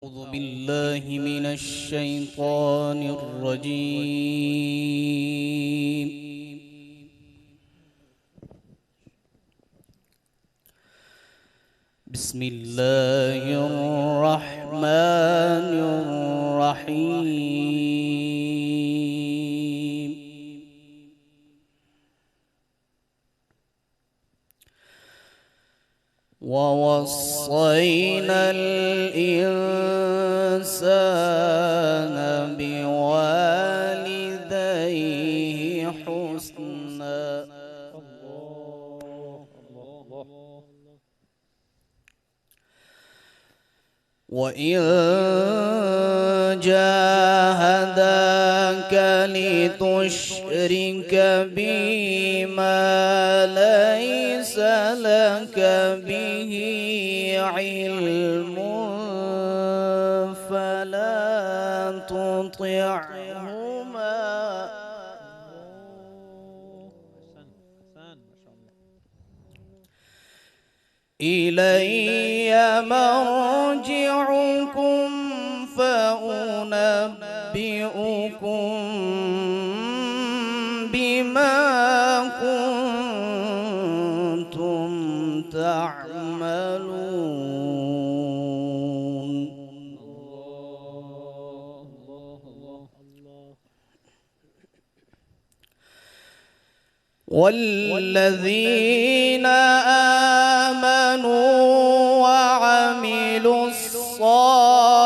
أعوذ بالله من الشيطان الرجيم. بسم الله الرحمن الرحيم. ووصينا الإنسان بوالديه حسنا. وإن جاهداك لتشرك بي ما ليس لك به علم فلا تطعهما إلي مرجعكم فأنبئكم بما كنتم تعملون. والذين آمنوا وعملوا الصالحات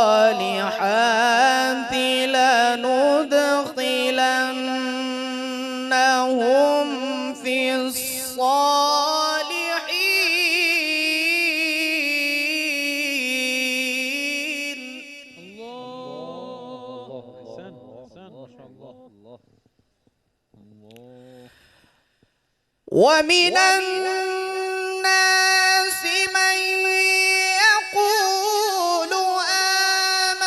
لندخلنهم في الصالحين. أحسن ما شاء الله. ومن الناس من يقول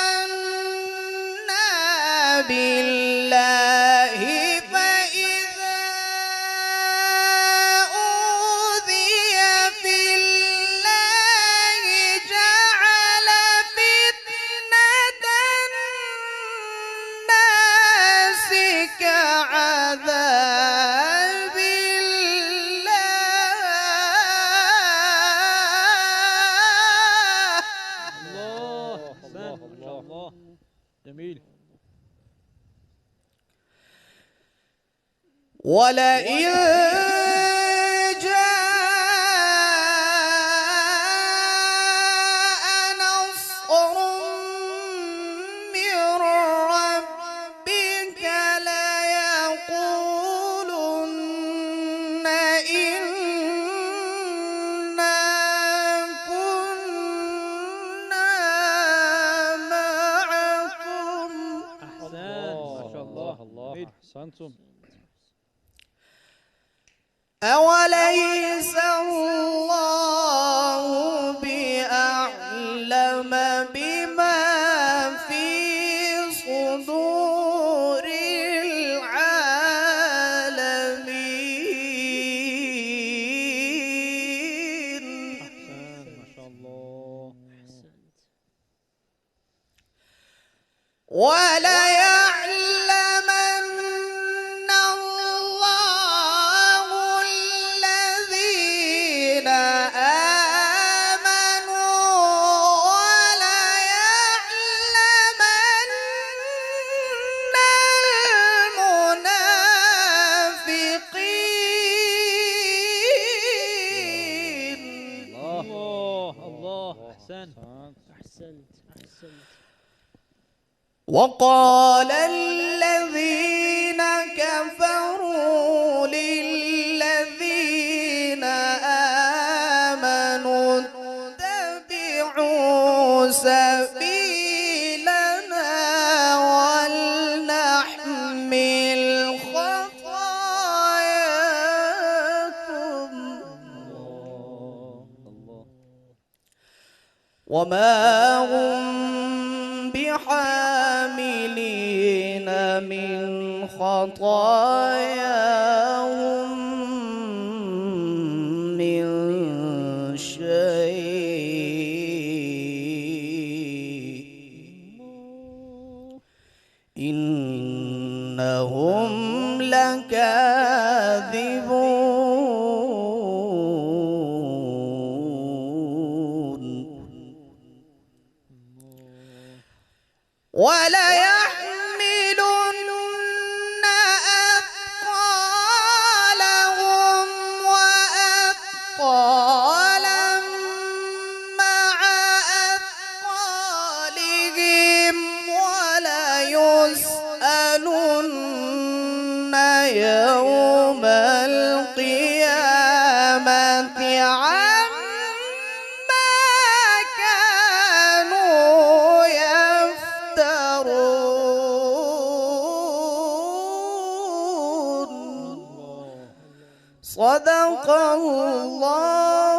آمنا بالله فإذا أوذي في الله جعل فتنة الناس كعذاب الله جميل. ولئن جاء نصر من ربك ليقولن إنا كنا معكم. أحسن ما شاء الله. أحسنتم. أوليس الله بأعلم بما في صدور العالمين. أحسن ما شاء الله. وليعلمن الله الذين آمنوا وليعلمن المنافقين. الله أحسنت. وقال الذين كفروا للذين آمنوا اتبعوا سبيلنا ولنحمل خطاياكم وما هم بحاملين من خطاياهم من شيء إنهم لكاذبون وليحملن أثقالهم وأثقالا مع أثقالهم وليسألن يوم القيامة عما كانوا يفترون. صدق الله